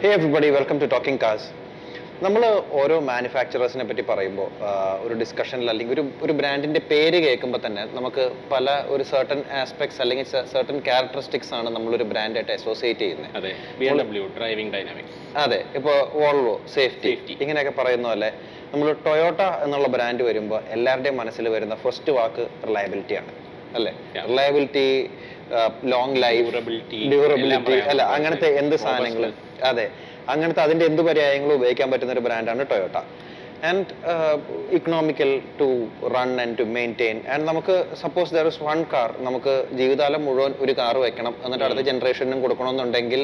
Hey everybody, welcome to Talking Cars. നമ്മൾ ഓരോ മാനുഫാക്ചറേഴ്സിനെ പറ്റി പറയുമ്പോൾ ഒരു ഡിസ്കഷനിൽ അല്ലെങ്കിൽ ഒരു ബ്രാൻഡിന്റെ പേര് കേൾക്കുമ്പോൾ തന്നെ നമുക്ക് പല ഒരു സർട്ടൺ ആസ്പെക്ട്സ് അല്ലെങ്കിൽ സർട്ടൺ ക്യാരക്ടറിസ്റ്റിക്സ് ആണ് നമ്മളൊരു ബ്രാൻഡായിട്ട് അസോസിയേറ്റ് ചെയ്യുന്നത്. അതെ, BMW ഡ്രൈവിംഗ് ഡൈനാമിക്സ്, അതെ, ഇപ്പോൾ വോൾവോ സേഫ്റ്റി ഇങ്ങനെയൊക്കെ പറയുന്ന പോലെ നമ്മൾ ടൊയോട്ട എന്നുള്ള ബ്രാൻഡ് വരുമ്പോൾ എല്ലാവരുടെയും മനസ്സിൽ വരുന്ന ഫസ്റ്റ് വാക്ക് റിലയബിലിറ്റി ആണ്, അല്ലേ? റിലയബിലിറ്റി, ലോങ് ലൈഫ്, ഡ്യൂറബിലിറ്റി, അല്ല അങ്ങനത്തെ എന്ത് സാധനങ്ങൾ, അതെ, അങ്ങനത്തെ അതിന്റെ എന്ത് പര്യായങ്ങളും ഉപയോഗിക്കാൻ പറ്റുന്ന ഒരു ബ്രാൻഡാണ് Toyota. And economical to run and to maintain. And നമുക്ക് suppose there is one car, നമുക്ക് ജീവിതകാലം മുഴുവൻ ഒരു കാർ വെക്കണം, എന്നിട്ട് അടുത്ത ജനറേഷനും കൊടുക്കണമെന്നുണ്ടെങ്കിൽ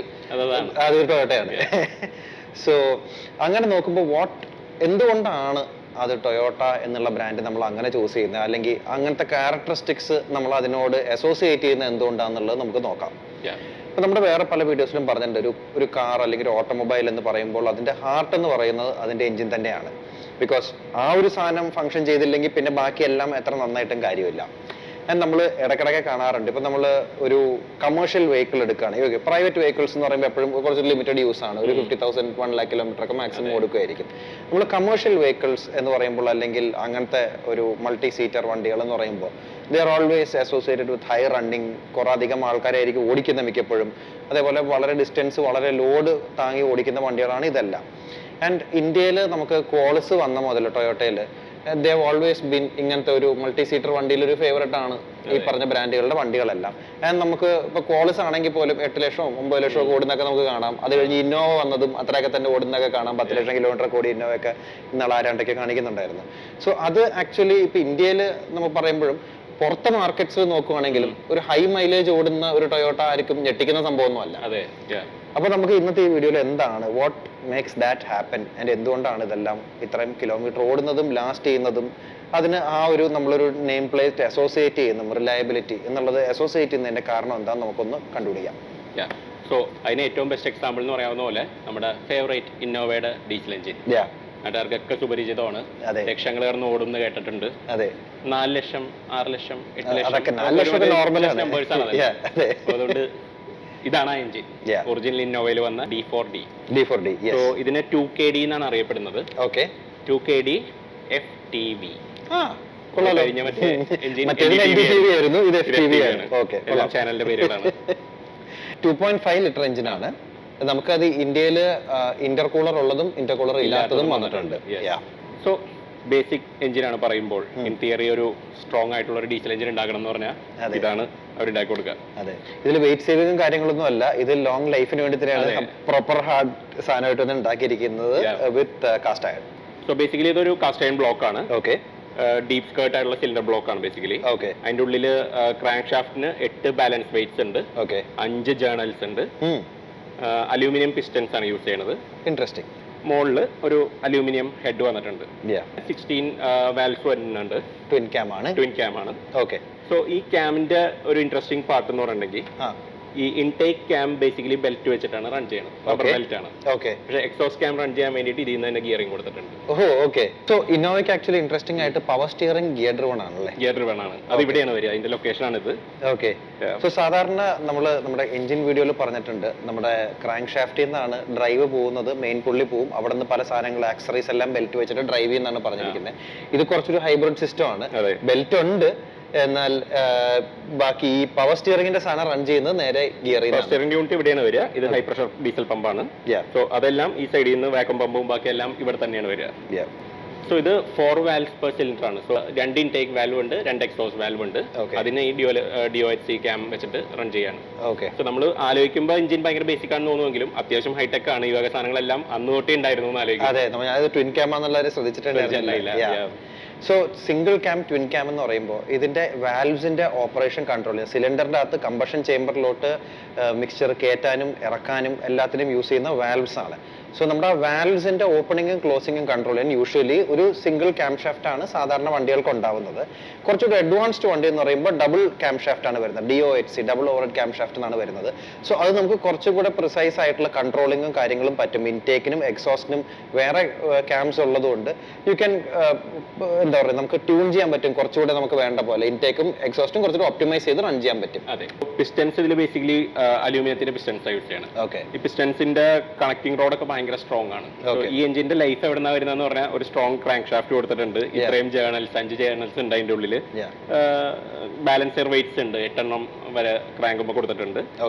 അതൊരു ടൊയോട്ടയാണ്. സോ അങ്ങനെ നോക്കുമ്പോൾ എന്തുകൊണ്ടാണ് അത് ടൊയോട്ട എന്നുള്ള ബ്രാൻഡ് നമ്മൾ അങ്ങനെ ചൂസ് ചെയ്യുന്നത്, അല്ലെങ്കിൽ അങ്ങനത്തെ ക്യാരക്ടറിസ്റ്റിക്സ് നമ്മൾ അതിനോട് അസോസിയേറ്റ് ചെയ്യുന്നത് എന്തുകൊണ്ടാണെന്നുള്ളത് നമുക്ക് നോക്കാം. ഇപ്പൊ നമ്മുടെ വേറെ പല വീഡിയോസിലും പറഞ്ഞിട്ടുണ്ട്, ഒരു കാർ അല്ലെങ്കിൽ ഒരു ഓട്ടോമൊബൈൽ എന്ന് പറയുമ്പോൾ അതിന്റെ ഹാർട്ട് എന്ന് പറയുന്നത് അതിന്റെ എഞ്ചിൻ തന്നെയാണ്. ബിക്കോസ് ആ ഒരു സാധനം ഫംഗ്ഷൻ ചെയ്തില്ലെങ്കിൽ പിന്നെ ബാക്കിയെല്ലാം എത്ര നന്നായിട്ടും കാര്യമില്ല. ആൻഡ് നമ്മൾ ഇടയ്ക്കിടയ്ക്ക് കാണാറുണ്ട്, ഇപ്പൊ നമ്മൾ ഒരു കമേഴ്ഷ്യൽ വെഹിക്കിൾ എടുക്കുകയാണ്, പ്രൈവറ്റ് വെഹിക്കിൾസ് എന്ന് പറയുമ്പോൾ എപ്പോഴും കുറച്ച് ലിമിറ്റഡ് യൂസ് ആണ്, ഒരു 50,000 1 lakh കിലോമീറ്റർ ഒക്കെ മാക്സിമം കൊടുക്കുമായിരിക്കും. നമ്മൾ കമേഴ്ഷ്യൽ വെഹിക്കിൾസ് എന്ന് പറയുമ്പോൾ അല്ലെങ്കിൽ അങ്ങനത്തെ ഒരു മൾട്ടി സീറ്റർ വണ്ടികൾ എന്ന് പറയുമ്പോൾ they are always associated with high running, കുറെ അധികം ആൾക്കാരായിരിക്കും ഓടിക്കുന്ന മിക്കപ്പോഴും. അതേപോലെ വളരെ ഡിസ്റ്റൻസ്, വളരെ ലോഡ് താങ്ങി ഓടിക്കുന്ന വണ്ടികളാണ് ഇതെല്ലാം. ആൻഡ് ഇന്ത്യയിൽ നമുക്ക് കോളസ് വന്ന മുതൽ ടൊയോട്ടയിൽ they have always been ഇങ്ങനത്തെ ഒരു മൾട്ടി സീറ്റർ വണ്ടിയിൽ ഒരു ഫേവറേറ്റ് ആണ് ഈ പറഞ്ഞ ബ്രാൻഡുകളുടെ വണ്ടികളെല്ലാം. ആൻഡ് നമുക്ക് ഇപ്പൊ കോളസ് ആണെങ്കിൽ പോലും 8 ലക്ഷവും 9 ലക്ഷവും ഒക്കെ ഓടുന്നൊക്കെ നമുക്ക് കാണാം. അത് കഴിഞ്ഞ് ഇന്നോവ വന്നതും അത്രയൊക്കെ തന്നെ ഓടുന്നൊക്കെ കാണാം. 10 ലക്ഷം കിലോമീറ്റർ കൂടി ഇന്നോവയൊക്കെ ഇന്നാൾ ആരാണ്ടൊക്കെ കാണിക്കുന്നുണ്ടായിരുന്നു. സോ അത് ആക്ച്വലി ഇപ്പൊ ഇന്ത്യയിൽ നമ്മൾ പറയുമ്പോഴും പുറത്തെ മാർക്കറ്റ്സ് നോക്കുവാണെങ്കിലും ഒരു ഹൈ മൈലേജ് ഓടുന്ന ഒരു ടൊയോട്ട ആർക്കും ഞെട്ടിക്കുന്ന സംഭവമൊന്നും അല്ല. അതെ. അപ്പൊ നമുക്ക് ഇന്നത്തെ ഈ വീഡിയോയിൽ എന്താണ് what makes that happen and എന്തുകൊണ്ടാണ് ഇതെല്ലാം ഇത്രയും കിലോമീറ്റർ ഓടുന്നതും ലാസ്റ്റ് ചെയ്യുന്നതും അതിന് ആ ഒരു നമ്മളൊരു നെയിം പ്ലേറ്റ് അസോസിയേറ്റ് ചെയ്യുന്ന റിലയബിലിറ്റി എന്നുള്ളത് അസോസിയേറ്റ് ചെയ്യുന്നതിന്റെ കാരണം എന്താണെന്ന് നമുക്കൊന്ന് കണ്ടുപിടിക്കാം. സോ അതിന് ഏറ്റവും ബെസ്റ്റ് എക്സാമ്പിൾ എന്ന് പറയാവുന്ന പോലെ നമ്മുടെ ഫേവറേറ്റ് ഇന്നോവയുടെ ഡീസൽ എഞ്ചിൻ നാട്ടുകാർക്കൊക്കെ സുപരിചിതമാണ്. ലക്ഷങ്ങൾ കയറുന്ന ഓടും കേട്ടിട്ടുണ്ട്. അതെ, 4 ലക്ഷം 6 ലക്ഷം 8 ലക്ഷം നമ്പേഴ്സ് ആണ്. അതുകൊണ്ട് ഇതാണ് ആ എഞ്ചിൻ, ഒറിജിനൽ ഇന്നോവയിൽ വന്ന D4D. സോ ഇതിനെ 2KD എന്നാണ് അറിയപ്പെടുന്നത്. 2KD FTV. കഴിഞ്ഞ മറ്റേ എഞ്ചിൻ ചാനലിന്റെ പേരുകളാണ്. 2.5 ലിറ്റർ എഞ്ചിനാണ്. നമുക്കത് ഇന്ത്യയിൽ ഇന്റർകൂളർ ഉള്ളതും ഇന്റർകൂളർ ഇല്ലാത്തതും വന്നിട്ടുണ്ട്. സോ ബേസിക് എഞ്ചിനാണ് പറയുമ്പോൾ ഇൻ തിയറി ഒരു സ്ട്രോങ് ആയിട്ടുള്ള ഒരു ഡീസൽ എഞ്ചിൻ ഉണ്ടാക്കണം എന്ന് പറഞ്ഞാൽ ഇതാണ് അവർ ഉണ്ടാക്കി കൊടുക്കുക. അതെ, ഇതിൽ വെയിറ്റ് സേവിങ്ങും കാര്യങ്ങളൊന്നും അല്ല, ഇത് ലോങ് ലൈഫിന് വേണ്ടി തന്നെയാണ് പ്രോപ്പർ ഹാർഡ് സാധനമായിട്ട് ഉണ്ടാക്കിയിരിക്കുന്നത് വിത്ത് കാസ്റ്റ് അയൺ. സോ ബേസിക്കലി ഇതൊരു കാസ്റ്റ് അയൺ ബ്ലോക്ക് ആണ്. ഡീപ് സ്കേർട്ട് ആയിട്ടുള്ള സിലിണ്ടർ ബ്ലോക്ക് ആണ് ബേസിക്കലി. അതിന്റെ ഉള്ളിൽ ക്രാങ്ക് ഷാഫ്റ്റിന് 8 ബാലൻസ് വെയിറ്റ്സ് ഉണ്ട്, 5 ജേർണൽസ് ഉണ്ട്, അലൂമിനിയം പിസ്റ്റൻസ് ആണ് യൂസ് ചെയ്യുന്നത്. ഇൻട്രസ്റ്റിംഗ്. മോളിൽ ഒരു അലൂമിനിയം ഹെഡ് വന്നിട്ടുണ്ട്. 16 വാൽവ്സ് വരുന്നുണ്ട്. ട്വിൻ ക്യാം ആണ്. സോ ഈ ക്യാമിന്റെ ഒരു ഇൻട്രസ്റ്റിംഗ് പാർട്ട് എന്ന് പറഞ്ഞിട്ടുണ്ടെങ്കിൽ ഈ ഇൻടേക്ക് ക്യാം ബേസിക്കലി ബെൽറ്റ് വെച്ചിട്ടാണ് റൺ ചെയ്യുന്നത്. റബ്ബർ ബെൽറ്റ് ആണ്. പക്ഷേ എക്സോസ്റ്റ് ക്യാം റൺ ചെയ്യാൻ വേണ്ടിയിട്ട് ഇതിൽ നിന്ന് തന്നെ ഗിയറിംഗ് കൊടുത്തിട്ടുണ്ട്. സോ ഇന്നോവയ്ക്ക് ആക്ച്വലി ഇൻട്രസ്റ്റിംഗ് ആയിട്ട് പവർ സ്റ്റിയറിംഗ് ഗിയർ ഡ്രിവൺ ആണല്ലേ? ഗിയർ ഡ്രിവൺ ആണ്. അത് ഇവിടെയാണ് വരിക, അതിന്റെ ലൊക്കേഷൻ ആണ് ഇത്. സോ സാധാരണ നമ്മുടെ എഞ്ചിൻ വീഡിയോയിൽ പറഞ്ഞിട്ടുണ്ട്, നമ്മുടെ ക്രാങ്ക് ഷാഫ്റ്റിൽ നിന്നാണ് ഡ്രൈവ് പോകുന്നത്, മെയിൻ പുള്ളി പോവും, അവിടെ നിന്ന് പല സാധനങ്ങൾ ആക്സറീസ് എല്ലാം ബെൽറ്റ് വെച്ചിട്ട് ഡ്രൈവ് ചെയ്യുന്നതാണ് പറഞ്ഞിരിക്കുന്നത്. ഇത് കുറച്ചൊരു ഹൈബ്രിഡ് സിസ്റ്റം ആണ്. ബെൽറ്റ് ഉണ്ട്, എന്നാൽ ബാക്കി ഈ പവർ സ്റ്റിയറിംഗിന്റെ സാധനം റൺ ചെയ്യുന്നത് നേരെ ഗിയറിംഗ്. സ്റ്റിയറിംഗ് യൂണിറ്റ് ഇവിടെയാണ് വരിക. ഇത് ഹൈ പ്രഷർ ഡീസൽ പമ്പാണ്. സോ അതെല്ലാം ഈ സൈഡിൽ നിന്ന് വാക്വം പമ്പും ബാക്കിയെല്ലാം ഇവിടെ തന്നെയാണ് വരിക. സോ ഇത് 4 വാൽവ്സ് പെർ സിലിണ്ടർ ആണ്. സോ 2 ഇൻടേക്ക് വാൽവ് ഉണ്ട്, 2 എക്സോസ്റ്റ് വാൽവ് ഉണ്ട്. അതിന് ഈ DOHC ക്യാം വെച്ചിട്ട് റൺ ചെയ്യാണ്. സോ നമ്മൾ ആലോചിക്കുമ്പോൾ എഞ്ചിൻ ഭയങ്കര ബേസിക് ആണെന്ന് തോന്നുമെങ്കിലും അത്യാവശ്യം ഹൈടെക് ആണ്. ഈ വക സാധനങ്ങളെല്ലാം അന്ന് തൊട്ടേ ഉണ്ടായിരുന്നു എന്ന് ആലോചിക്കും. ട്വിൻ ക്യാം ആണെന്നുള്ളത് ശ്രദ്ധിച്ചിട്ടുണ്ടായിരുന്നില്ല. So single cam twin cam എന്ന് പറയുമ്പോൾ ഇതിന്റെ വാൽവ്സിന്റെ ഓപ്പറേഷൻ കൺട്രോൾ ചെയ്യുക, സിലിണ്ടറിന്റെ അകത്ത് കമ്പഷൻ ചേമ്പറിലോട്ട് മിക്സ്ചർ കയറ്റാനും ഇറക്കാനും എല്ലാത്തിനും യൂസ് ചെയ്യുന്ന വാൽവ്സ് ആണ്. സോ നമ്മുടെ വാൽവ്സിന്റെ ഓപ്പണിങ്ങും ക്ലോസിങ്ങും കൺട്രോൾ ചെയ്യാൻ യൂഷ്വലി ഒരു സിംഗിൾ ക്യാം ഷാഫ്റ്റ് ആണ് സാധാരണ വണ്ടികൾക്ക് ഉണ്ടാവുന്നത്. കുറച്ചുകൂടി അഡ്വാൻസ്ഡ് വണ്ടി എന്ന് പറയുമ്പോൾ ഡബിൾ ക്യാം ഷാഫ്റ്റ് ആണ് വരുന്നത്, DOHC double overhead cam shaft എന്നാണ് വരുന്നത്. സോ അത് നമുക്ക് കുറച്ചുകൂടെ പ്രിസൈസ് ആയിട്ടുള്ള കൺട്രോളിങ്ങും കാര്യങ്ങളും പറ്റും. ഇൻടേക്കിനും എക്സോസ്റ്റിനും വേറെ ക്യാംസ് ഉള്ളതുകൊണ്ട് യു ക്യാൻ എന്താ പറയുക, നമുക്ക് ട്യൂൺ ചെയ്യാൻ പറ്റും കുറച്ചുകൂടെ നമുക്ക് വേണ്ട പോലെ. ഇൻടേക്കും എക്സോസ്റ്റും കുറച്ചുകൂടെ ഒപ്റ്റിമൈസ് ചെയ്ത് റൺ ചെയ്യാൻ പറ്റും. അതെ, പിസ്റ്റൻസ് ഇതിൽ ബേസിക്കലി അലൂമിനിയത്തിന്റെ പിസ്റ്റൻസ് യൂസ് ചെയ്യണം. ഓക്കെ, ഈ പിസ്റ്റൻസിന്റെ കണക്ടിംഗ് റോഡൊക്കെ ഭയങ്കര സ്ട്രോങ് ആണ്. ഈ എഞ്ചിന്റെ ലൈഫ് എവിടെന്നാ വരുന്നതെന്ന് പറഞ്ഞാൽ ഒരു സ്ട്രോങ് ക്രാങ്ക് ഷാഫ്റ്റ് കൊടുത്തിട്ടുണ്ട്. ഇത്രയും ജേർണൽസ് 5 ജേർണൽസ് ഉണ്ട് അതിന്റെ ഉള്ളിൽ. ബാലൻസർ വെയിറ്റ്സ് ഉണ്ട് 8 എണ്ണം വരെ ക്രാങ്കുമ്പോൾ കൊടുത്തിട്ടുണ്ട്.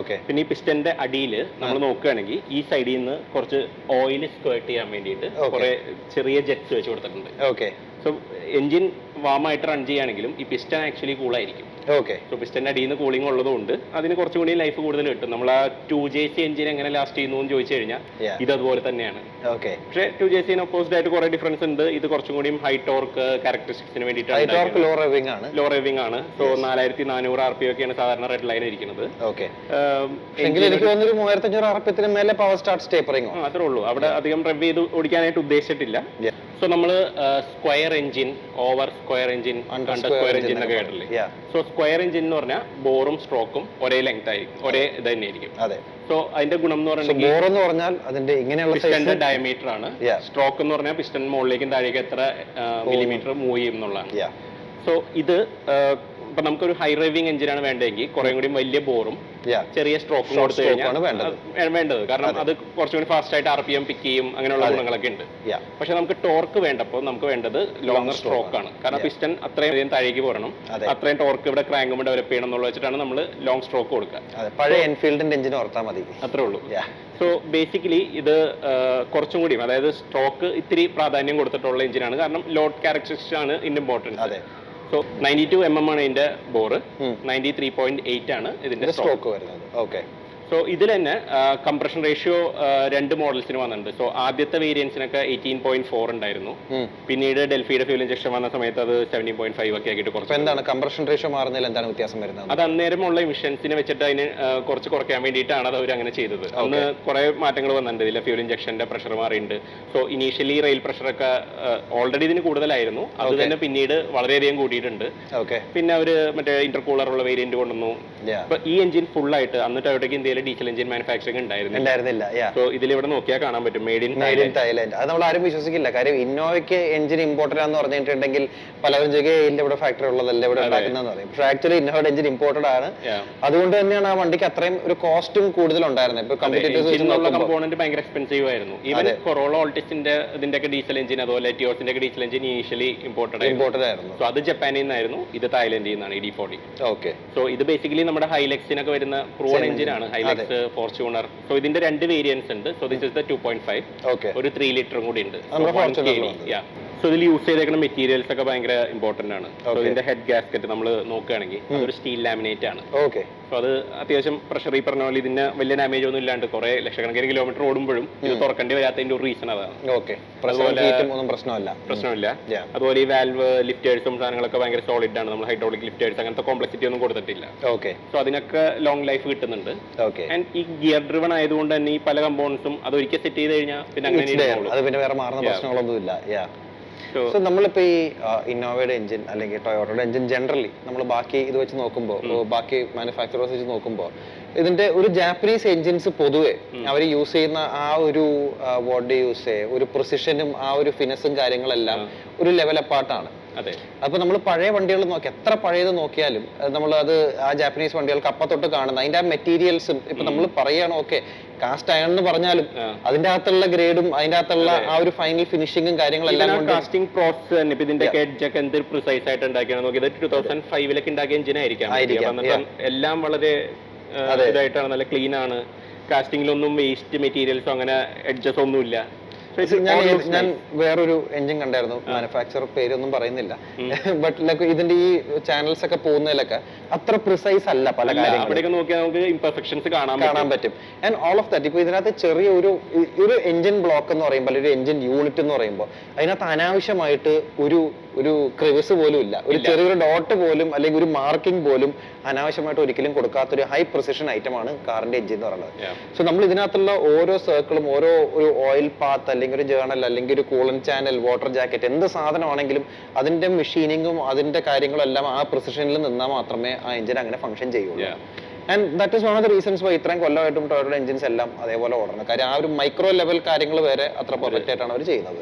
പിന്നെ ഈ പിസ്റ്റന്റെ അടിയിൽ നമ്മൾ നോക്കുകയാണെങ്കിൽ ഈ സൈഡിൽ നിന്ന് കുറച്ച് ഓയിൽ സ്ക്വേർട്ട് ചെയ്യാൻ വേണ്ടിയിട്ട് കുറെ ചെറിയ ജെറ്റ്സ് വെച്ച് കൊടുത്തിട്ടുണ്ട്. സോ എഞ്ചിൻ വാമായിട്ട് റൺ ചെയ്യുകയാണെങ്കിലും ഈ പിസ്റ്റൻ ആക്ച്വലി കൂളായിരിക്കും. സോ പിസ്റ്റന്റെ അടിയിൽ നിന്ന് കൂളിംഗ് ഉള്ളതുകൊണ്ട് അതിന് കുറച്ചും കൂടി ലൈഫ് കൂടുതൽ കിട്ടും. നമ്മൾ ആ 2JC എഞ്ചിൻ എങ്ങനെ ലാസ്റ്റ് ചെയ്യുന്നു എന്ന് ചോദിച്ചു കഴിഞ്ഞാൽ ഇത് അതുപോലെ തന്നെയാണ്. പക്ഷേ 2JCന് ഓപ്പോസിറ്റ് ആയിട്ട് കുറെ ഡിഫറൻസ് ഉണ്ട്. ഇത് കുറച്ചും കൂടി ഹൈ ടോർക്ക് ക്യാരക്ടറിസ്റ്റിക്സിന് വേണ്ടിയിട്ടാണ്, ലോ റേവിംഗ് ആണ്. സോ 4400 RPM ഒക്കെയാണ് സാധാരണ റെഡ് ലൈൻ ഇരിക്കുന്നത്. അത്രേ ഉള്ളൂ, അവിടെ അധികം റെവ് ചെയ്ത് ഓടിക്കാനായിട്ട് ഉദ്ദേശിച്ചിട്ടില്ല. സോ നമ്മൾ square engine, over square engine, under square engine എന്നൊക്കെ കേട്ടില്ലേ? സോ സ്ക്വയർ എഞ്ചിൻ എന്ന് പറഞ്ഞാൽ ബോറും സ്ട്രോക്കും ഒരേ ലെങ്ത് ആയിരിക്കും, ഒരേ ഇത് തന്നെയായിരിക്കും. സോ അതിന്റെ ഗുണം എന്ന് പറഞ്ഞാൽ പിസ്റ്റന്റെ ഡയമീറ്റർ ആണ്. സ്ട്രോക്ക് എന്ന് പറഞ്ഞാൽ പിസ്റ്റൻ മുകളിലേക്കും താഴേക്കും എത്ര മില്ലിമീറ്റർ മൂവ് ചെയ്യും എന്നുള്ളതാണ്. സോ ഇത് ഇപ്പൊ നമുക്കൊരു ഹൈ ഡ്രൈവിംഗ് എഞ്ചിനാണ് വേണ്ടതെങ്കിൽ കുറെ കൂടി വലിയ ബോറും ചെറിയ സ്ട്രോക്കും കൊടുത്തു കഴിഞ്ഞാൽ വേണ്ടത്. കാരണം അത് കുറച്ചുകൂടി ഫാസ്റ്റ് ആയിട്ട് RPM പിക്ക് ചെയ്യും, അങ്ങനെയുള്ള ഗുണങ്ങളൊക്കെ ഉണ്ട്. പക്ഷെ നമുക്ക് ടോർക്ക് വേണ്ടപ്പോൾ നമുക്ക് വേണ്ടത് ലോങ്ങർ സ്ട്രോക്ക് ആണ്. കാരണം പിസ്റ്റൻ അത്രയും താഴേക്ക് പോരണം, അത്രയും ടോർക്ക് ഇവിടെ ക്രാങ്കുമ്പോൾ ഡെവലപ്പ് ചെയ്യണം എന്നുള്ള വെച്ചിട്ടാണ് നമ്മൾ ലോങ് സ്ട്രോക്ക് കൊടുക്കുക. പഴയ എൻഫീൽഡിന്റെ എഞ്ചിൻ ഓർത്താൽ മതി, അത്രേ ഉള്ളൂ. സോ ബേസിക്കലി ഇത് കുറച്ചും കൂടി, അതായത് സ്ട്രോക്ക് ഇത്തിരി പ്രാധാന്യം കൊടുത്തിട്ടുള്ള എഞ്ചിനാണ്. കാരണം ലോഡ് ക്യാരക്ടറിസ്റ്റിക്സ് ആണ് ഇതിന്റെ ഇമ്പോർട്ടൻസ്. സോ 92 mm ആണ് ഇതിന്റെ ബോർ, 93.8 ആണ് ഇതിന്റെ സ്ട്രോക്ക് വരുന്നത്. സോ ഇതിൽ തന്നെ കംപ്രഷൻ റേഷ്യോ 2 മോഡൽസിന് വന്നിട്ടുണ്ട്. സോ ആദ്യത്തെ വേരിയൻസിനൊക്കെ 18.4 ഉണ്ടായിരുന്നു. പിന്നീട് ഡെൽഫിയുടെ ഫ്യൂൽ ഇഞ്ചക്ഷൻ വന്ന സമയത്ത് അത് 17.5 ഒക്കെ ആക്കിയിട്ട് കുറച്ച്. എന്താണ് കംപ്രഷൻ റേഷ്യോ മാറുന്നതിൽ എന്താണ് വ്യത്യാസം വരുന്നത്? അത് അന്നേരമുള്ള ഇമിഷൻസിനെ വെച്ചിട്ട് അതിന് കുറച്ച് കുറയ്ക്കാൻ വേണ്ടിയിട്ടാണ് അത് അവർ അങ്ങനെ ചെയ്തത്. അന്ന് കുറെ മാറ്റങ്ങൾ വന്നിട്ടുണ്ട്. ഇതിലെ ഫ്യൂൽ ഇഞ്ചക്ഷന്റെ പ്രഷർ മാറിയിട്ടുണ്ട്. സോ ഇനീഷ്യലി റെയിൽ പ്രഷറൊക്കെ ഓൾറെഡി ഇതിന് കൂടുതലായിരുന്നു, അത് തന്നെ പിന്നീട് വളരെയധികം കൂടിയിട്ടുണ്ട്. പിന്നെ അവര് മറ്റേ ഇന്റർകൂളർ ഉള്ള വേരിയന്റ് കൊണ്ടുവന്നു. ഈ എഞ്ചിൻ ഫുൾ ആയിട്ട് അന്ന് ടൊയോട്ടയ്ക്ക് ഇന്ത്യയിൽ ഡീസൽ എഞ്ചിൻ മാനുഫാക്ചറിംഗ് ഉണ്ടായിരുന്നില്ല. സോ ഇതിൽ ഇവിടെ നോക്കിയാൽ കാണാൻ പറ്റും മെയ്ഡ് ഇൻ തായ്ലാൻഡ്. അത് നമ്മൾ ആരും വിശ്വസിക്കില്ല. കാര്യം ഇന്നോവയ്ക്ക് എഞ്ചിൻ ഇമ്പോർട്ടഡ് ആണെന്ന് പറഞ്ഞിട്ടുണ്ടെങ്കിൽ പലരും ഇതിന്റെ ഇവിടെ ഫാക്ടറി ഉള്ളതല്ല, ഇവിടെ ഉണ്ടാക്കുന്നതെന്ന് പറയും. പക്ഷേ ആക്ച്വലി ഇന്നോവയുടെ എഞ്ചിൻ ഇമ്പോർട്ടഡ് ആണ്. അതുകൊണ്ട് തന്നെയാണ് ആ വണ്ടിക്ക് അത്രയും ഒരു കോസ്റ്റും കൂടുതലുണ്ടായിരുന്നത്. ഇപ്പൊ കമ്പോണന്റ് ഭയങ്കര എക്സ്പെൻസീവ് ആയിരുന്നു. ഈവൻ കൊറോള ഓൾട്ടിസിന്റെ ഇതിന്റെ ഒക്കെ ഡീസൽ എഞ്ചിൻ, അതുപോലെ ടിയോസിന്റെ ഒക്കെ ഡീസൽ എഞ്ചിൻ ഇനീഷ്യലി ഇമ്പോർട്ടഡ് ആയിരുന്നു. സോ അത് ജപ്പാനിൽ നിന്നായിരുന്നു, ഇത് തായ്ലൻഡിൽ നിന്നാണ് ED40. സോ ഇത് ബേസിക്കലി നമ്മുടെ ഹൈലെക്സിനൊക്കെ വരുന്ന പ്രൂവൺ എഞ്ചിനാണ്, ഹൈലെക്സ്, ഫോർച്യൂണർ. സോ ഇതിന്റെ 2 വേരിയൻസ് ഉണ്ട്. സോ ദിസ് ഇസ് ദ 2.5, ഒരു 3 ലിറ്ററും കൂടി ഉണ്ട്. സോ ഇതിൽ യൂസ് ചെയ്തേക്കുന്ന മെറ്റീരിയൽസ് ഒക്കെ ഭയങ്കര ഇമ്പോർട്ടന്റ് ആണ്. സോ ഇതിന്റെ ഹെഡ് ഗാസ്കറ്റ് നമ്മൾ നോക്കുകയാണെങ്കിൽ അതൊരു സ്റ്റീൽ ലാമിനേറ്റ് ആണ്. സോ അത് അത്യാവശ്യം പ്രഷർ, ഈ പറഞ്ഞ പോലെ ഇതിന് വലിയ ഡാമേജ് ഒന്നും ഇല്ലാണ്ട് കുറെ ലക്ഷക്കണക്കിന് കിലോമീറ്റർ ഓടുമ്പോഴും ഇത് തുറക്കേണ്ടി വരാത്തതിന്റെ ഒരു റീസൺ അതാണ്. പ്രശ്നമില്ല. അതുപോലെ ഈ വാൽവ് ലിഫ്റ്റേഴ്സും സാധനങ്ങളൊക്കെ ഭയങ്കര സോളിഡ് ആണ്. നമ്മൾ ഹൈഡ്രോളിക് ലിഫ്റ്റേഴ്സ് അങ്ങനത്തെ കോംപ്ലക്സിറ്റി ഒന്നും കൊടുത്തിട്ടില്ല. സോ അതിനൊക്കെ ലോങ് ലൈഫ് കിട്ടുന്നുണ്ട്. ആൻഡ് ഈ ഗിയർ ഡ്രിവൺ ആയതുകൊണ്ട് തന്നെ ഈ പല കമ്പോണൻസും അത് ഒരിക്കൽ സെറ്റ് ചെയ്ത് കഴിഞ്ഞാൽ പിന്നെ അങ്ങനെ വേറെ മാറുന്ന പ്രശ്നങ്ങളൊന്നുമില്ല. സോ നമ്മളിപ്പോ ഈ ഇന്നോവയുടെ എഞ്ചിൻ അല്ലെങ്കിൽ ടൊയോട്ടയുടെ എഞ്ചിൻ ജനറലി നമ്മൾ ബാക്കി ഇത് വെച്ച് നോക്കുമ്പോൾ, ബാക്കി മാനുഫാക്ചറേഴ്സ് വെച്ച് നോക്കുമ്പോൾ, ഇതിന്റെ ഒരു ജാപ്പനീസ് എഞ്ചിൻസ് പൊതുവെ അവർ യൂസ് ചെയ്യുന്ന ആ ഒരു വാട്ട് യൂസ് ചെയ്യ ഒരു പ്രിസിഷനും ആ ഒരു ഫിനസും കാര്യങ്ങളെല്ലാം ഒരു ലെവൽ അപ്പാർട്ടാണ്. അപ്പൊ നമ്മൾ പഴയ വണ്ടികൾ നോക്കി എത്ര പഴയത് നോക്കിയാലും നമ്മൾ അത് ആ ജാപ്പനീസ് വണ്ടികൾക്ക് അപ്പത്തൊട്ട് കാണുന്ന അതിന്റെ ആ മെറ്റീരിയൽസും ഇപ്പൊ നമ്മൾ പറയുകയാണ് ഓക്കെ കാസ്റ്റ് അയൺ എന്ന് പറഞ്ഞാലും അതിന്റെ അകത്തുള്ള ഗ്രേഡും അതിന്റെ അകത്തുള്ള ആ ഒരു ഫൈനൽ ഫിനിഷിങ്ങും കാര്യങ്ങളെല്ലാം കാസ്റ്റിംഗ് പ്രോസസ് തന്നെ. ഇപ്പൊ ഇതിന്റെ എഡ്ജ് ഒക്കെ എന്ത് പ്രിസൈസ് ആയിട്ട് ഉണ്ടാക്കിയാണ് നോക്കിയത്. 2005 ഉണ്ടാക്കിയ എഞ്ചിൻ ആയിരിക്കാം. എല്ലാം വളരെ ഇതായിട്ടാണ്, നല്ല ക്ലീൻ ആണ്. കാസ്റ്റിംഗിലൊന്നും വേസ്റ്റ് മെറ്റീരിയൽസോ അങ്ങനെ എഡ്ജസ് ഒന്നുമില്ല. ഞാൻ വേറൊരു എഞ്ചിൻ കണ്ടായിരുന്നു, മാനുഫാക്ചർ പേരൊന്നും പറയുന്നില്ല, ബട്ട് ലൈക്ക് ഇതിന്റെ ഈ ചാനൽസ് ഒക്കെ പോകുന്നതിലൊക്കെ അത്ര പ്രിസൈസ് അല്ല പല കാര്യങ്ങളും നമുക്ക് ഇംപെർഫെക്ഷൻസ് കാണാൻ പറ്റും. And all of that. ഇപ്പൊ ഇതിനകത്ത് ചെറിയ ഒരു എഞ്ചിൻ ബ്ലോക്ക് എന്ന് പറയുമ്പോൾ, ഒരു എഞ്ചിൻ യൂണിറ്റ് എന്ന് പറയുമ്പോൾ അതിനകത്ത് അനാവശ്യമായിട്ട് ഒരു ഒരു ക്രിവിസ് പോലും ഇല്ല, ഒരു ചെറിയൊരു ഡോട്ട് പോലും അല്ലെങ്കിൽ ഒരു മാർക്കിംഗ് പോലും അനാവശ്യമായിട്ട് ഒരിക്കലും കൊടുക്കാത്തൊരു ഹൈ പ്രിസിഷൻ ഐറ്റമാണ് കാറിന്റെ എഞ്ചിൻ എന്ന് പറയുന്നത്. സോ നമ്മൾ ഇതിനകത്തുള്ള ഓരോ സർക്കിളും, ഓരോ ഒരു ഓയിൽ പാത്ത് അല്ലെങ്കിൽ ഒരു ജേർണൽ അല്ലെങ്കിൽ ഒരു കൂളൻ ചാനൽ, വാട്ടർ ജാക്കറ്റ്, എന്ത് സാധനമാണെങ്കിലും അതിന്റെ മെഷീനിങ്ങും അതിന്റെ കാര്യങ്ങളും എല്ലാം ആ പ്രിസിഷനിൽ നിന്നാൽ മാത്രമേ ആ എഞ്ചിൻ അങ്ങനെ ഫംഗ്ഷൻ ചെയ്യുള്ളൂ. And that is one of the reasons Y ഇത്രയും കൊല്ലമായിട്ടും ടൊയോട്ട എഞ്ചിൻസ് എല്ലാം അതേപോലെ ഓടണം. കാര്യം ആ ഒരു മൈക്രോ ലെവൽ കാര്യങ്ങൾ വരെ അത്ര പെർഫെക്റ്റ് ആയിട്ടാണ് അവർ ചെയ്യുന്നത്.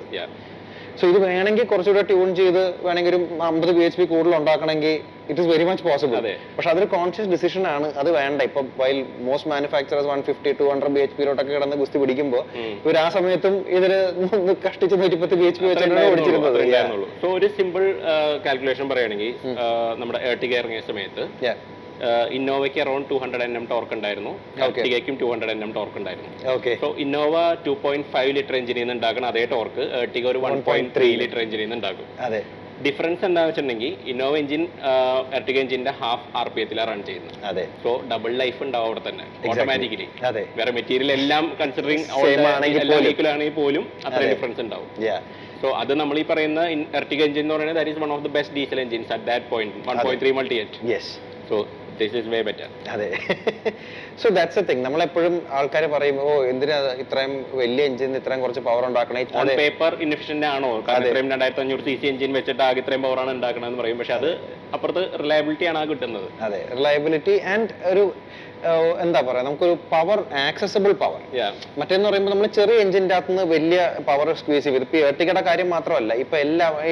സോ ഇത് വേണമെങ്കിൽ കുറച്ചുകൂടെ ട്യൂൺ ചെയ്ത് വേണമെങ്കിൽ ഒരു 50 bhp കൂടുതൽ ഉണ്ടാക്കണമെങ്കിൽ it is very much possible. പക്ഷെ അതൊരു കോൺഷ്യസ് ഡിസിഷൻ ആണ്, അത് വേണ്ട. ഇപ്പൊ വൈൽ മോസ്റ്റ് മാനുഫാക്ചറേഴ്സ് 150-200 bhp ലോട്ടൊക്കെ കിടന്ന് കുസ്തി പിടിക്കുമ്പോൾ ഇവർ ആ സമയത്തും ഇതിന് കഷ്ടിച്ച് 110 bhp വെച്ചാണ് ഓടിച്ചിരുന്നത്. സോ ഒരു സിമ്പിൾ കാൽക്കുലേഷൻ പറയുകയാണെങ്കിൽ നമ്മുടെ എർട്ടിഗ ഇറങ്ങിയ സമയത്ത് ഇന്നോവയ്ക്ക് അറൌണ്ട് 200 Nm ടോർക്ക് ഉണ്ടായിരുന്നു, എർട്ടിഗയ്ക്കും 200 Nm ടോർക്ക് ഉണ്ടായിരുന്നു. സോ ഇന്നോവ 2.5 ലിറ്റർ എഞ്ചിനിൽ നിന്ന് ഉണ്ടാക്കുന്ന അതേ ടോർക്ക് എർട്ടിഗ ഒരു 1.3 ലിറ്റർ എഞ്ചിനിൽ നിന്ന് ഉണ്ടാക്കും. ഡിഫറൻസ് എന്താണെന്ന് വെച്ചിട്ടുണ്ടെങ്കിൽ ഇന്നോവ എഞ്ചിൻ എർട്ടിഗ എഞ്ചിന്റെ ഹാഫ് RPM റൺ ചെയ്യുന്നത്. സോ ഡബിൾ ലൈഫ് ഉണ്ടാവും അവിടെ തന്നെ ഓട്ടോമാറ്റിക്കലി. വേറെ മെറ്റീരിയൽ എല്ലാം കൺസിഡറിങ് ഈക്വൽ ആണെങ്കിൽ പോലും അത്ര ഡിഫറൻസ് ഉണ്ടാവും. സോ അത് നമ്മൾ ഈ പറയുന്ന എർട്ടിഗ എഞ്ചിൻ എന്ന് പറയുന്നത് that is one of the best diesel engines at that point, 1.3 multi-jet. So this is way better. അതെ. So that's A thing. നമ്മളെപ്പോഴും ആൾക്കാർ പറയും, ഓ എന്തിനാ ഇത്രയും വലിയ എഞ്ചിൻ ഇത്രയും കുറച്ച് പവർ ഉണ്ടാക്കണേ, ഓൺ പേപ്പർ ഇൻഎഫിഷ്യന്റ് ആണോ, ഇത്രയും 2500 cc എഞ്ചിൻ വെച്ചിട്ട് ആകെ ഇത്രയും പവറാണ് ഉണ്ടാക്കണമെന്ന് പറയും. പക്ഷെ അത് അപ്പുറത്ത് റിലയബിലിറ്റി ആണ് കിട്ടുന്നത്. അതെ, റിലയബിലിറ്റി ആൻഡ് ഒരു എന്താ പറയാ, നമുക്കൊരു പവർ, ആക്സസിബിൾ പവർ. മറ്റേന്ന് പറയുമ്പോൾ നമ്മൾ ചെറിയ എഞ്ചിൻ്റെ അകത്തുനിന്ന് വലിയ പവർ സ്ക്വീസ് ചെയ്ത്, ഇപ്പൊ എർട്ടിഗയുടെ കാര്യം മാത്രമല്ല, ഇപ്പൊ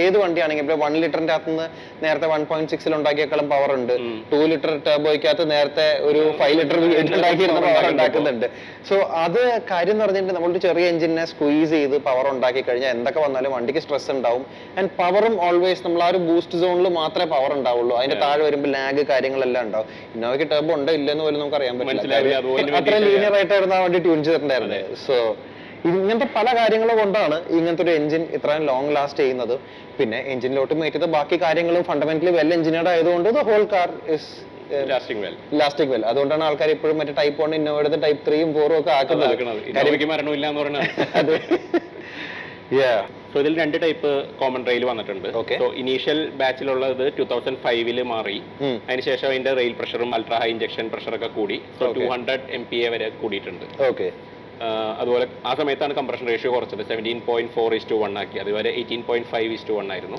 ഏത് വണ്ടിയാണെങ്കിലും ഇപ്പൊ 1 ലിറ്ററിന്റെ അകത്തുനിന്ന് നേരത്തെ 1.6 ഉണ്ടാക്കിയേക്കാളും പവർ ഉണ്ട്. 2 ലിറ്റർ ടർബോയ്ക്കകത്ത് നേരത്തെ ഒരു 5 ലിറ്റർ ഉണ്ടാക്കിയിരുന്ന പവർ ഉണ്ടാക്കുന്നുണ്ട്. സോ അത് കാര്യം എന്ന് പറഞ്ഞിട്ടുണ്ടെങ്കിൽ നമ്മളൊരു ചെറിയ എഞ്ചിനെ സ്ക്വീസ് ചെയ്ത് പവർ ഉണ്ടാക്കി കഴിഞ്ഞാൽ എന്തൊക്കെ വന്നാലും വണ്ടിക്ക് സ്ട്രെസ് ഉണ്ടാവും. ആൻഡ് പവറും ഓൾവേസ് നമ്മൾ ആ ഒരു ബൂസ്റ്റ് സോണിൽ മാത്രമേ പവർ ഉണ്ടാവുള്ളൂ. അതിന്റെ താഴെ വരുമ്പോൾ ലാഗ് കാര്യങ്ങളെല്ലാം ഉണ്ടാവും. ഇന്നോവയ്ക്ക് ടർബോ ഉണ്ടോ ഇല്ലെന്ന് പോലും നമുക്ക് അറിയാൻ പറ്റില്ല, അത്ര ലീനിയർ ആയിട്ടായിരുന്നു ആ വണ്ടി ട്യൂൺ ചെയ്തിട്ടുണ്ടായിരുന്നത്. സോ ഇങ്ങനത്തെ പല കാര്യങ്ങളും കൊണ്ടാണ് ഇങ്ങനത്തെ ഒരു എഞ്ചിൻ ഇത്രയും ലോങ് ലാസ്റ്റ് ചെയ്യുന്നത്. പിന്നെ എഞ്ചിനിലോട്ട് മേറ്റ് ചെയ്ത ബാക്കി കാര്യങ്ങളും ഫണ്ടമെന്റലി വെൽ എഞ്ചിനീയർഡ് ആയതുകൊണ്ട് the whole car is lasting well. അതുകൊണ്ടാണ് ആൾക്കാർ ഇപ്പോഴും മറ്റേ ടൈപ്പ് 1 ഇന്നോവയുടെ ടൈപ്പ് 3ഉം 4ഉം ഒക്കെ ആക്കുന്നത്. സോ ഇതിൽ 2 ടൈപ്പ് കോമൺ റെയിൽ വന്നിട്ടുണ്ട്. സോ ഇനീഷ്യൽ ബാച്ചിലുള്ളത് 2005 മാറി. അതിനുശേഷം അതിന്റെ റെയിൽ പ്രഷറും അൾട്രാ ഹൈ ഇഞ്ചക്ഷൻ പ്രഷറൊക്കെ കൂടി. സോ 200 MPa വരെ കൂടിയിട്ടുണ്ട്. അതുപോലെ ആ സമയത്താണ് കംപ്രഷൻ റേഷ്യോ കുറച്ചത്, 17.4:1 ആക്കി. അതുപോലെ 18.5:1 ആയിരുന്നു.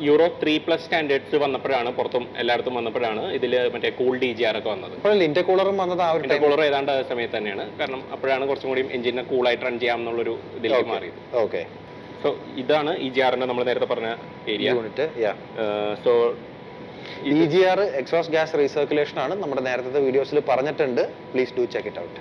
യൂറോ 3+ സ്റ്റാൻഡേർഡ്സ് വന്നപ്പോഴാണ്, പുറത്തും എല്ലായിടത്തും വന്നപ്പോഴാണ് ഇതിൽ മറ്റേ കൂൾഡ് EGR ഒക്കെ വന്നത്. ഇന്റർകൂളർ ഏതാണ്ട് ആ സമയത്ത് തന്നെയാണ്. കാരണം അപ്പോഴാണ് കുറച്ചും കൂടി എഞ്ചിനെ കൂളായിട്ട് റൺ ചെയ്യാമെന്നുള്ളൊരു ഇതിലേക്ക് മാറിയത്. സോ ഇതാണ് EGR-ന്റെ നമ്മൾ നേരത്തെ പറഞ്ഞ area. So EGR exhaust gas recirculation ആണ്, നമ്മുടെ നേരത്തെ വീഡിയോസിൽ പറഞ്ഞിട്ടുണ്ട്. Please do check it out.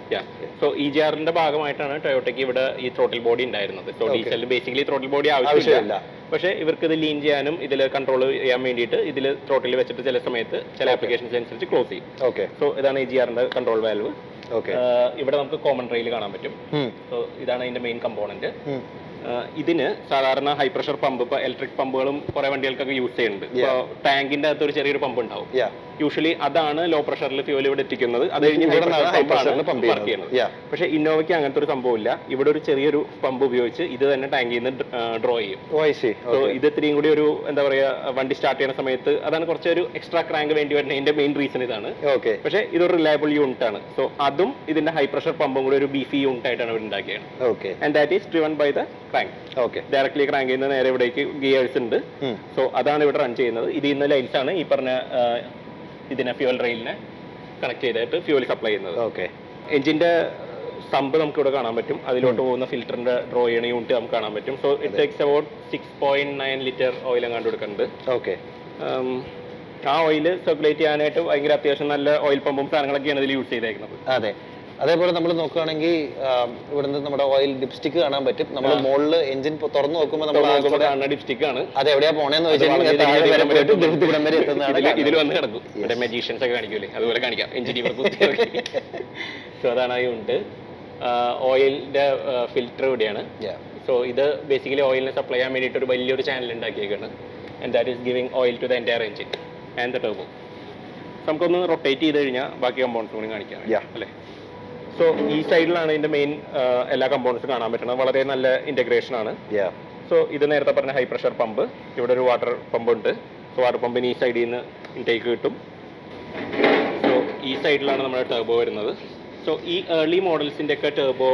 So EGR-ന്റെ ഭാഗമായിട്ടാണ് ടൊയോട്ടയ്ക്ക് ഇവിടെ ഈ ത്രോട്ടിൽ ബോഡി ഉണ്ടായിരുന്നത്. സോ ഡീസലിൽ ബേസിക്കലി ത്രോട്ടിൽ ബോഡി ആവശ്യമില്ല. പക്ഷേ ഇവർക്ക് ഇത് ലീൻ ചെയ്യാനും ഇതിൽ കൺട്രോൾ ചെയ്യാൻ വേണ്ടിയിട്ട് ഇതിൽ ത്രോട്ടിൽ വെച്ചിട്ട് ചില സമയത്ത് ചില ആപ്ലിക്കേഷൻസ് അനുസരിച്ച് ക്ലോസ് ചെയ്യും. സോ ഇതാണ് EGR-ന്റെ കൺട്രോൾ വാൽവ്. ഇവിടെ നമുക്ക് കോമൺ റെയിൽ കാണാൻ പറ്റും. സോ ഇതാണ് അതിന്റെ മെയിൻ കമ്പോണന്റ്. ഇതിന് സാധാരണ ഹൈ പ്രഷർ പമ്പ്, ഇപ്പൊ ഇലക്ട്രിക് പമ്പുകളും കുറെ വണ്ടികൾക്കൊക്കെ യൂസ് ചെയ്യുന്നുണ്ട്. ഇപ്പൊ ടാങ്കിന്റെ അകത്ത് ഒരു ചെറിയൊരു പമ്പ് ഉണ്ടാവും. യൂഷ്വലി അതാണ് ലോ പ്രഷറിൽ ഫ്യൂൽ ഇവിടെ എത്തിക്കുന്നത്. അത് കഴിഞ്ഞ് വർക്ക് ചെയ്യുന്നത്. പക്ഷെ ഇന്നോവയ്ക്ക് അങ്ങനത്തെ ഒരു സംഭവമില്ല. ഇവിടെ ഒരു ചെറിയൊരു പമ്പ് ഉപയോഗിച്ച് ഇത് തന്നെ ടാങ്കിൽ നിന്ന് ഡ്രോ ചെയ്യും. സോ ഇത് ഇത്രയും കൂടി ഒരു എന്താ പറയാ, വണ്ടി സ്റ്റാർട്ട് ചെയ്യുന്ന സമയത്ത് അതാണ് കുറച്ചൊരു എക്സ്ട്രാ ക്രാങ്ക് വേണ്ടി വരുന്നതിന്റെ മെയിൻ റീസൺ ഇതാണ്. പക്ഷെ ഇതൊരു റിലയബിൾ യൂണിറ്റ് ആണ്. സോ അതും ഇതിന്റെ ഹൈ പ്രഷർ പമ്പും കൂടി ഒരു ബീഫി യൂണിറ്റ് ആയിട്ടാണ് ഇവിടെ ഉണ്ടാക്കിയത്. And that is driven by the crank. Directly ക്രാങ്കിൽ നിന്ന് നേരെ ഇവിടേക്ക് ഗിയേഴ്സ് ഉണ്ട്. സോ അതാണ് ഇവിടെ റൺ ചെയ്യുന്നത്. ഇത് ഇന്ന് ലൈൻസ് ആണ് ഈ പറഞ്ഞ ഇതിനെ ഫ്യൂൽ റെയിലിനെ കണക്ട് ചെയ്തിട്ട് ഫ്യൂൽ സപ്ലൈ ചെയ്യുന്നത്. എഞ്ചിന്റെ സമ്പ് നമുക്ക് ഇവിടെ കാണാൻ പറ്റും. അതിലോട്ട് പോകുന്ന ഫിൽറ്ററിന്റെ ഡ്രോ ചെയ്യണ യൂണിറ്റ് നമുക്ക് കാണാൻ പറ്റും. So it takes about 6.9 litre oil എങ്ങാണ്ട് കൊടുക്കുന്നുണ്ട്. ആ ഓയിൽ സർക്കുലേറ്റ് ചെയ്യാനായിട്ട് ഭയങ്കര അത്യാവശ്യം നല്ല ഓയിൽ പമ്പും സാധനങ്ങളൊക്കെയാണ് ഇതിൽ യൂസ് ചെയ്തേക്കുന്നത്. അതെ, അതേപോലെ നമ്മൾ നോക്കുകയാണെങ്കിൽ ഇവിടുന്ന് നമ്മുടെ ഓയിൽ ഡിപ്സ്റ്റിക് കാണാൻ പറ്റും. നമ്മൾ മുകളിൽ എഞ്ചിൻ തുറന്നു നോക്കുമ്പോൾ നമ്മൾ ഡിപ്സ്റ്റിക് ആണ്. അത് എവിടെയാ പോണെന്ന് വെച്ചാൽ ഇതിൽ വന്ന് കിടക്കും. ഇവിടെ മജീഷ്യൻസ് ഒക്കെ കാണിക്കൂലേ, അതുപോലെ കാണിക്കാം എഞ്ചിൻ ഇവർ. സോ അതാണ് ആ യൂണിറ്റ്. ഓയിലിന്റെ ഫിൽറ്റർ ഇവിടെയാണ്. സോ ഇത് ബേസിക്കലി ഓയിലിനെ സപ്ലൈ ചെയ്യാൻ വേണ്ടിയിട്ട് ഒരു വലിയൊരു ചാനൽ ഉണ്ടാക്കിയേക്കാണ്. And that is giving oil to the entire engine and the turbo. നമുക്കൊന്ന് റൊട്ടേറ്റ് ചെയ്ത് കഴിഞ്ഞാൽ ബാക്കി കമ്പോണൻസ് കൂടി കാണിക്കാം അല്ലേ. സോ ഈ സൈഡിലാണ് ഇതിന്റെ മെയിൻ എല്ലാ കമ്പോണൻസും കാണാൻ പറ്റുന്നത്. വളരെ നല്ല ഇന്റഗ്രേഷൻ ആണ്. സോ ഇത് നേരത്തെ പറഞ്ഞ ഹൈ പ്രഷർ പമ്പ്, ഇവിടെ ഒരു വാട്ടർ പമ്പ് ഉണ്ട്. സോ വാട്ടർ പമ്പിന് ഈ സൈഡിൽ നിന്ന് ഇൻടേക്ക് കിട്ടും. സോ ഈ സൈഡിലാണ് നമ്മുടെ ടർബോ വരുന്നത്. സോ ഈ ഏർലി മോഡൽസിന്റെ ഒക്കെ ടർബോ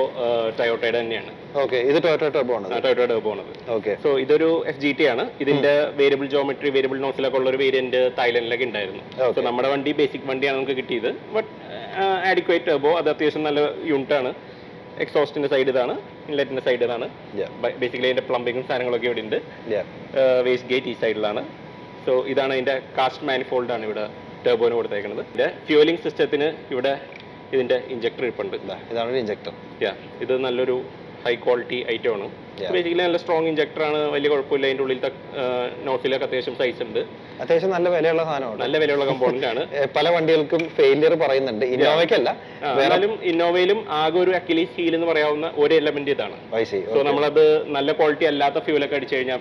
ടൊയോട്ടയുടെ തന്നെയാണ്. ഓക്കെ, ഇത് ടൊയോട്ട ടർബോ ആണ്. ടൊയോട്ട ടർബോ ആണ്. ഓക്കെ. സോ ഇതൊരു FGT ആണ്. ഇതിന്റെ വേരിയബിൾ ജോമെട്രി, വേരിയബിൾ നോസിലൊക്കെ ഉള്ള ഒരു വേരിയന്റ് തായ്ലൻഡിലൊക്കെ ഉണ്ടായിരുന്നു. സോ നമ്മുടെ വണ്ടി ബേസിക് വണ്ടിയാണ് നമുക്ക് കിട്ടിയത്. ബട്ട് ആഡിക്വേറ്റ് ടർബോ, അത് അത്യാവശ്യം നല്ല യൂണിറ്റ് ആണ്. എക്സോസ്റ്റിന്റെ സൈഡ് ഇതാണ്, ഇൻലെറ്റിന്റെ സൈഡ് ഇതാണ്. ബേസിക്കലി അതിന്റെ പ്ലംബിങ്ങും സാധനങ്ങളൊക്കെ ഇവിടെ ഉണ്ട്. വേസ്റ്റ് ഗേറ്റ് ഈ സൈഡിലാണ്. സോ ഇതാണ് അതിന്റെ കാസ്റ്റ് മാനിഫോൾഡ് ആണ് ഇവിടെ ടർബോന് കൊടുത്തേക്കുന്നത്. ഇതിന്റെ ഫ്യൂലിംഗ് സിസ്റ്റത്തിന് ഇവിടെ ഇതിന്റെ ഇഞ്ചക്ടർ ഇരിപ്പുണ്ട്. ഇതാണ് ഒരു ഇഞ്ചക്ടർ. ഇത് നല്ലൊരു ഹൈ ക്വാളിറ്റി ഐറ്റം ആണ്. ബേസിക്കലി നല്ല സ്ട്രോങ് ഇഞ്ചക്ടർ ആണ്, വലിയ കുഴപ്പമില്ല. അതിന്റെ ഉള്ളിലത്തെ നോസിലൊക്കെ അത്യാവശ്യം സൈസ് ഉണ്ട്. അത്യാവശ്യം നല്ല വിലയുള്ള സാധനമാണ്, നല്ല വിലയുള്ള കമ്പോണന്റ് ആണ്. പല വണ്ടികൾക്കും ഫെയിലിയർ പറയുന്നുണ്ട്, ഇന്നോവയ്ക്കല്ല. എന്നാലും ഇന്നോവയിലും ആകെ ഒരു അക്കിലീസ് ഹീൽ എന്ന് പറയാവുന്ന ഒരു എലമെന്റ് ഇതാണ്. സോ നമ്മളത് നല്ല ക്വാളിറ്റി അല്ലാത്ത ഫ്യൂലൊക്കെ അടിച്ചു കഴിഞ്ഞാൽ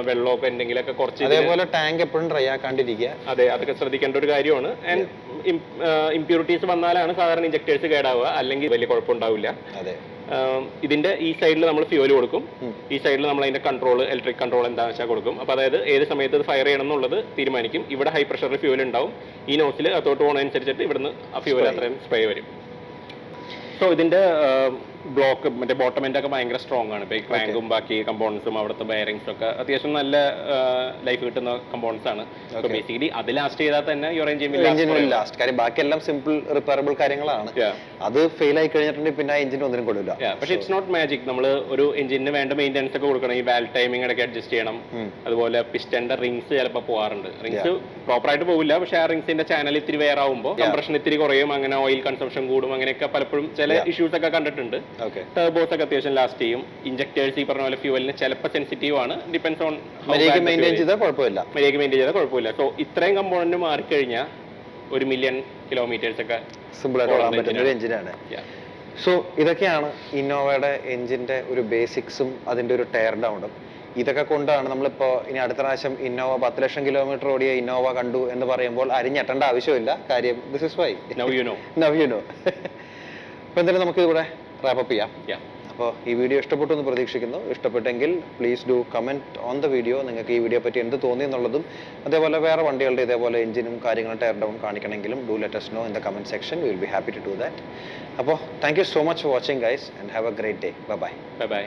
വെള്ളമൊക്കെ എന്തെങ്കിലുമൊക്കെ കുറച്ച്, അതേപോലെ ടാങ്ക് എപ്പോഴും ഡ്രൈ ആക്കാണ്ടിരിക്കുക. അതെ, അതൊക്കെ ശ്രദ്ധിക്കേണ്ട ഒരു കാര്യമാണ്. ആൻഡ് ഇംപ്യൂരിറ്റീസ് വന്നാലാണ് സാധാരണ ഇഞ്ചക്ടേഴ്സ് കേടാവുക, അല്ലെങ്കിൽ വലിയ കുഴപ്പമുണ്ടാവില്ല. അതെ. ഇതിന്റെ ഈ സൈഡിൽ നമ്മൾ ഫ്യൂൽ കൊടുക്കും, ഈ സൈഡിൽ നമ്മൾ അതിന്റെ കൺട്രോൾ, ഇലക്ട്രിക് കൺട്രോൾ എന്താണെന്ന് വെച്ചാൽ കൊടുക്കും. അപ്പോൾ അതായത് ഏത് സമയത്ത് ഇത് ഫയർ ചെയ്യണം എന്നുള്ളത് തീരുമാനിക്കും. ഇവിടെ ഹൈ പ്രഷറിൽ ഫ്യൂൽ ഉണ്ടാവും, ഈ നോസിൽ അതോട്ട് പോകണതനുസരിച്ചിട്ട് ഇവിടുന്ന് ആ ഫ്യൂൽ അത്രയും സ്പ്രേ വരും. സോ ഇതിന്റെ ബ്ലോക്ക്, മറ്റേ ബോട്ടം എൻഡ് ഒക്കെ ഭയങ്കര സ്ട്രോങ് ആണ്. ഇപ്പോൾ ഈ ക്രാങ്കും ബാക്കി കമ്പോണൻസും അവിടുത്തെ ബെയറിംഗ്സും ഒക്കെ അത്യാവശ്യം നല്ല ലൈഫ് കിട്ടുന്ന കമ്പോണൻസ് ആണ്. സോ ബേസിക്കലി അത് ലാസ്റ്റ് ചെയ്താൽ തന്നെ യുവർ എഞ്ചിൻ ലാസ്റ്റ്. കാര്യം ബാക്കിയെല്ലാം സിമ്പിൾ റിപ്പയറബിൾ കാര്യങ്ങളാണ്. അത് ഫെയിൽ ആയി കഴിഞ്ഞിട്ടുണ്ടെങ്കിൽ പിന്നെ എഞ്ചിൻ ഒന്നിനും കൊള്ളില്ല. പക്ഷേ ഇറ്റ്സ് നോട്ട് മാജിക്. നമ്മൾ ഒരു എഞ്ചിന് വേണ്ട മെയിൻ്റെനൻസ് ഒക്കെ കൊടുക്കണം. ഈ വാൽവ് ടൈമിംഗ് ഇടയ്ക്ക് അഡ്ജസ്റ്റ് ചെയ്യണം. അതുപോലെ പിസ്റ്റന്റെ റിങ്സ് ചിലപ്പോൾ പോകാറുണ്ട്. റിങ്സ് പ്രോപ്പറായിട്ട് പോകില്ല, പക്ഷേ ആ റിങ്സിന്റെ ചാനൽ ഇത്തിരി വെയർ ആകുമ്പോൾ കംപ്രഷൻ ഇത്തിരി കുറയും, അങ്ങനെ ഓയിൽ കൺസംഷൻ കൂടും, അങ്ങനെയൊക്കെ പലപ്പോഴും ചില ഇഷ്യൂസ് ഒക്കെ കണ്ടിട്ടുണ്ട്. ടർബോസ് ഒക്കെ അത്യാവശ്യം ലാസ്റ്റ് ചെയ്യും. ഇഞ്ചക്ടേഴ്സ് ഈ പറഞ്ഞ പോലെ ഫ്യൂവലിന് ചിലപ്പോൾ സെൻസിറ്റീവ് ആണ്. ഡിപെൻഡ്സ് ഓൺ മെയിൻറ്റെയിൻ ചെയ്താൽ കുഴപ്പമില്ല. മര്യാദയ്ക്ക് മെയിൻറ്റെയിൻ ചെയ്താൽ കുഴപ്പമില്ല. സോ ഇത്രയും കമ്പോണന്റ് മാറിക്കഴിഞ്ഞാൽ 1 മില്യൺ കിലോമീറ്റേഴ്സ് ഒക്കെ സിമ്പിൾ ആയിട്ട് ഓടാൻ പറ്റുന്ന ഒരു എഞ്ചിനാണ്. സോ ഇതൊക്കെയാണ് ഇന്നോവയുടെ എഞ്ചിന്റെ ഒരു ബേസിക്സും അതിന്റെ ഒരു ടയർ ഡൗണും. ഇതൊക്കെ കൊണ്ടാണ് നമ്മളിപ്പോൾ ഇനി അടുത്ത പ്രാവശ്യം ഇന്നോവ 10 ലക്ഷം കിലോമീറ്റർ ഓടിയ ഇന്നോവ കണ്ടു എന്ന് പറയുമ്പോൾ അരിഞ്ഞെട്ടേണ്ട ആവശ്യമില്ല. കാര്യം this is why now you know. അപ്പോൾ എന്തായാലും നമുക്ക് ഇവിടെ റാപ്പ് ചെയ്യാം. അപ്പോൾ ഈ വീഡിയോ ഇഷ്ടപ്പെട്ടു എന്ന് പ്രതീക്ഷിക്കുന്നു. ഇഷ്ടപ്പെട്ടെങ്കിൽ please do comment on the video. നിങ്ങൾക്ക് ഈ വീഡിയോ പറ്റി എന്ത് തോന്നി എന്നുള്ളതും, അതേപോലെ വേറെ വണ്ടികളുടെ ഇതേപോലെ എഞ്ചിനും കാര്യങ്ങളും ടയർ ഡൗൺ കാണിക്കണമെങ്കിലും do let us know in the comment section. We will be happy to do that. അപ്പോൾ thank you so much for watching guys and have A great day. Bye bye.